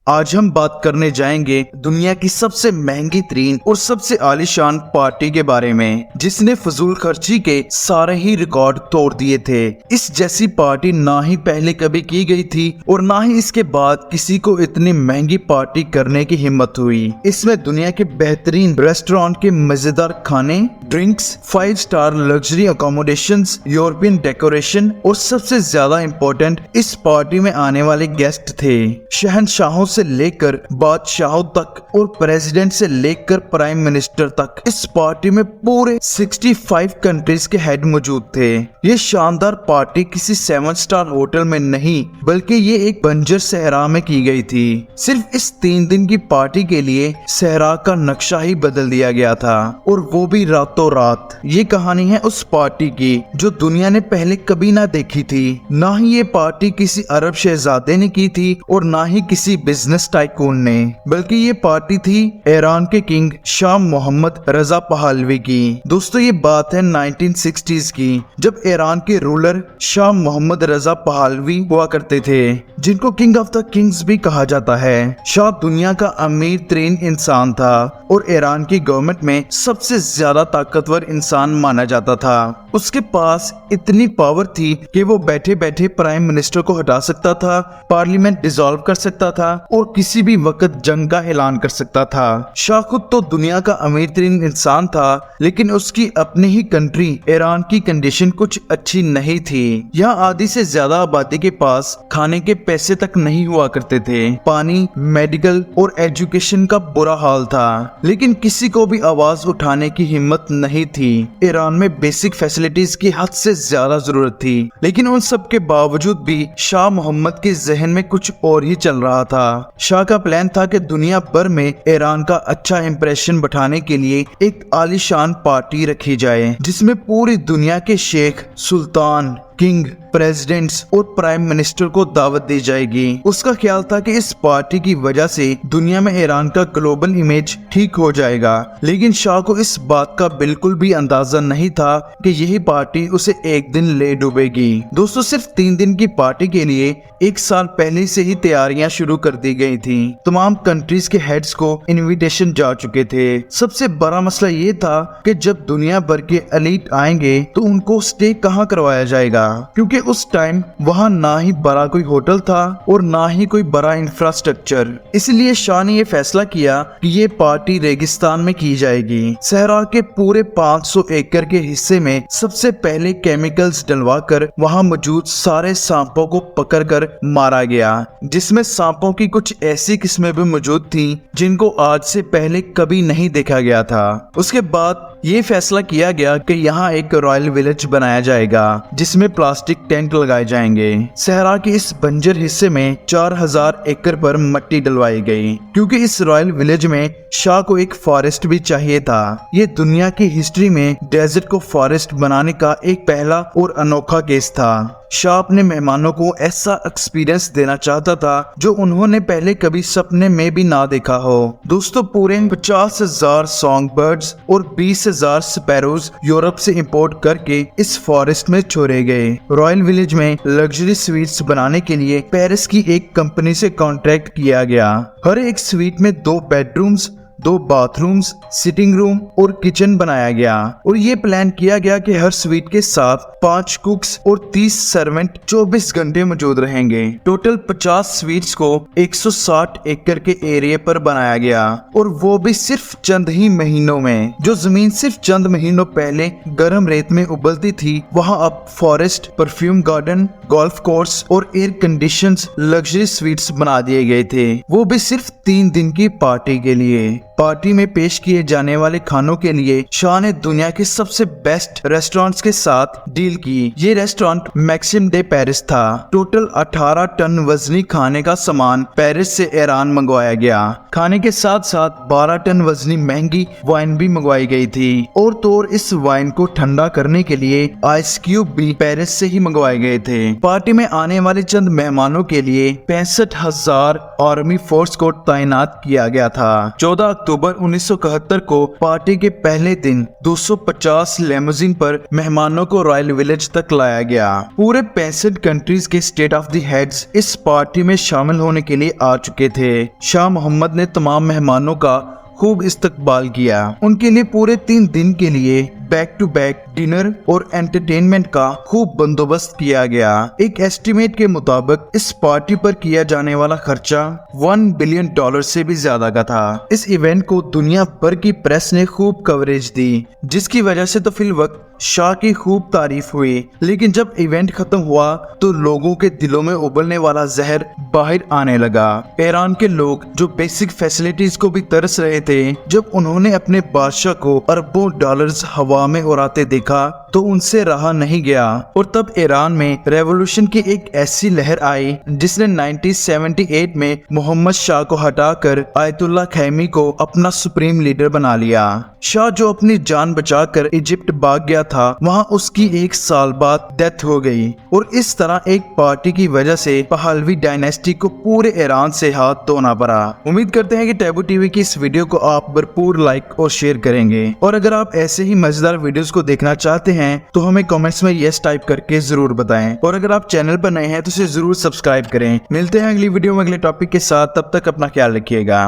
आज हम बात करने जाएंगे दुनिया की सबसे महंगी तरीन और सबसे आलीशान पार्टी के बारे में, जिसने फजूल खर्ची के सारे ही रिकॉर्ड तोड़ दिए थे। इस जैसी पार्टी ना ही पहले कभी की गई थी और ना ही इसके बाद किसी को इतनी महंगी पार्टी करने की हिम्मत हुई। इसमें दुनिया के बेहतरीन रेस्टोरेंट के मजेदार खाने, drinks, 5 star luxury accommodations, European decoration और सबसे ज्यादा इम्पोर्टेंट, इस पार्टी में आने वाले गेस्ट थे शहनशाहों से लेकर बादशाहों तक और प्रेसिडेंट से लेकर प्राइम मिनिस्टर तक। इस पार्टी में पूरे 65 कंट्रीज के हेड मौजूद थे। ये शानदार पार्टी किसी 7 स्टार होटल में नहीं बल्कि ये एक बंजर सहरा में की गई थी। सिर्फ इस 3 दिन की पार्टी के लिए सहरा का नक्शा ही बदल दिया गया था, और वो भी रातों रात। ये कहानी है उस पार्टी की जो दुनिया ने पहले कभी ना देखी थी। ना ही ये पार्टी किसी अरब शहजादे ने की थी और ना ही किसी बिजनेस टाइकून ने, बल्कि ये पार्टी थी ईरान के king Shah Mohammad Reza Pahlavi की। दोस्तों, ये बात है 1960s की, जब ईरान के ruler Shah Mohammad Reza Pahlavi हुआ करते थे, जिनको किंग ऑफ द किंग्स भी कहा जाता है। शाह दुनिया का अमीर तरीन इंसान था और ईरान की गवर्नमेंट में सबसे ज्यादा ताकतवर इंसान माना जाता था। उसके पास इतनी पावर थी कि वो बैठे बैठे प्राइम मिनिस्टर को हटा सकता था, पार्लियामेंट डिसॉल्व कर सकता था और किसी भी वक्त जंग का ऐलान कर सकता था। शाह खुद तो दुनिया का अमीर तरीन इंसान था, लेकिन उसकी अपनी ही कंट्री ईरान की कंडीशन कुछ अच्छी नहीं थी। यहाँ आधी से ज्यादा आबादी के पास खाने के पैसे तक नहीं हुआ करते थे। पानी, मेडिकल और एजुकेशन का बुरा हाल था, लेकिन किसी को भी आवाज उठाने की हिम्मत नहीं थी। ईरान में बेसिक फैसिलिटीज की हद से ज्यादा जरूरत थी, लेकिन उन सब के बावजूद भी शाह मोहम्मद के जहन में कुछ और ही चल रहा था। शाह का प्लान था कि दुनिया भर में ईरान का अच्छा इंप्रेशन बढ़ाने के लिए एक आलीशान पार्टी रखी जाए, जिसमें पूरी दुनिया के शेख, सुल्तान, किंग, प्रेसिडेंट्स और प्राइम मिनिस्टर को दावत दी जाएगी। उसका ख्याल था कि इस पार्टी की वजह से दुनिया में ईरान का ग्लोबल इमेज ठीक हो जाएगा, लेकिन शाह को इस बात का बिल्कुल भी अंदाजा नहीं था कि यही पार्टी उसे एक दिन ले डूबेगी। दोस्तों, सिर्फ 3 दिन की पार्टी के लिए 1 साल पहले से ही तैयारियां शुरू कर दी गई थी। तमाम कंट्रीज के हेड्स को इनविटेशन जा चुके थे। सबसे बड़ा मसला ये था कि जब दुनिया भर के एलीट आएंगे तो उनको स्टे कहाँ करवाया जाएगा, क्योंकि उस टाइम वहाँ ना ही बड़ा कोई होटल था और ना ही कोई बड़ा इंफ्रास्ट्रक्चर। इसलिए शाह ने ये फैसला किया कि ये पार्टी रेगिस्तान में की जाएगी। सहरा के पूरे 500 एकड़ के हिस्से में सबसे पहले केमिकल्स डलवाकर वहाँ मौजूद सारे सांपों को पकड़कर मारा गया, जिसमें सांपों की कुछ ऐसी किस्में भी मौजूद थी जिनको आज से पहले कभी नहीं देखा गया था। उसके बाद ये फैसला किया गया कि यहाँ एक रॉयल विलेज बनाया जाएगा, जिसमें प्लास्टिक टेंट लगाए जाएंगे। सहरा के इस बंजर हिस्से में 4000 एकड़ पर मिट्टी डलवाई गई, क्योंकि इस रॉयल विलेज में शाह को एक फॉरेस्ट भी चाहिए था। ये दुनिया की हिस्ट्री में डेजर्ट को फॉरेस्ट बनाने का एक पहला और अनोखा केस था। शाह अपने मेहमानों को ऐसा एक्सपीरियंस देना चाहता था जो उन्होंने पहले कभी सपने में भी ना देखा हो। दोस्तों, पूरे 50,000 सॉन्ग बर्ड्स और 20,000 स्पैरोज यूरोप से इंपोर्ट करके इस फॉरेस्ट में छोड़े गए। रॉयल विलेज में लग्जरी स्वीट्स बनाने के लिए पेरिस की एक कंपनी से कॉन्ट्रैक्ट किया गया। हर एक स्वीट में 2 बेडरूम्स, 2 बाथरूम्स, सिटिंग रूम और किचन बनाया गया, और ये प्लान किया गया कि हर स्वीट के साथ 5 कुक्स और 30 सर्वेंट 24 घंटे मौजूद रहेंगे। टोटल 50 स्वीट्स को 160 एकड़ के एरिया पर बनाया गया, और वो भी सिर्फ चंद ही महीनों में। जो जमीन सिर्फ चंद महीनों पहले गर्म रेत में उबलती थी, वहाँ अब forest, perfume garden, golf course और एयर कंडीशंस लग्जरी स्वीट्स बना दिए गए थे, वो भी सिर्फ 3 दिन की पार्टी के लिए। पार्टी में पेश किए जाने वाले खानों के लिए शाह ने दुनिया के सबसे बेस्ट रेस्टोरेंट्स के साथ डील की। ये रेस्टोरेंट मैक्सिम डे पेरिस था। टोटल 18 टन वजनी खाने का सामान पेरिस से ईरान मंगवाया गया। खाने के साथ साथ 12 टन वजनी महंगी वाइन भी मंगवाई गई थी और तो और इस वाइन को ठंडा करने के लिए आइस क्यूब भी पेरिस से ही मंगवाए गए थे। पार्टी में आने वाले चंद मेहमानों के लिए 65,000 आर्मी फोर्स को तैनात किया गया था। 14 अक्टूबर 1971 को पार्टी के पहले दिन 250 लेमोजिन पर मेहमानों को रॉयल विलेज तक लाया गया। पूरे 65 कंट्रीज के स्टेट ऑफ द हेड्स इस पार्टी में शामिल होने के लिए आ चुके थे। शाह मोहम्मद ने तमाम मेहमानों का खूब इस्तकबाल किया। उनके लिए पूरे 3 दिन के लिए बैक टू बैक डिनर और एंटरटेनमेंट का खूब बंदोबस्त किया गया। एक एस्टिमेट के मुताबिक इस पार्टी पर किया जाने वाला खर्चा $1 बिलियन से भी ज्यादा का था। इस इवेंट को दुनिया भर की प्रेस ने खूब कवरेज दी, जिसकी वजह से तो फिल वक्त शाह की खूब तारीफ हुई। लेकिन जब इवेंट खत्म हुआ तो लोगों के दिलों में उबलने वाला जहर बाहर आने लगा। ईरान के लोग जो बेसिक फैसिलिटीज को भी तरस रहे थे, जब उन्होंने अपने बादशाह को अरबों डॉलर्स हवा में उड़ाते देखा तो उनसे रहा नहीं गया और तब ईरान में रेवोल्यूशन की एक ऐसी लहर आई जिसने 1978 में मोहम्मद शाह को हटाकर आयतुल्लाह खैमी को अपना सुप्रीम लीडर बना लिया। शाह जो अपनी जान बचाकर इजिप्ट भाग गया था, वहां उसकी 1 साल बाद डेथ हो गई और इस तरह एक पार्टी की वजह से पहलवी डायनेस्टी को पूरे ईरान से हाथ धोना पड़ा। उम्मीद करते हैं कि टैबू टीवी की इस वीडियो को आप भरपूर लाइक और शेयर करेंगे और अगर आप ऐसे ही मजेदार वीडियोस को देखना चाहते हैं तो हमें कमेंट्स में यस टाइप करके जरूर बताएं और अगर आप चैनल पर नए हैं तो इसे जरूर सब्सक्राइब करें। मिलते हैं अगली वीडियो में अगले टॉपिक के साथ, तब तक अपना ख्याल रखिएगा।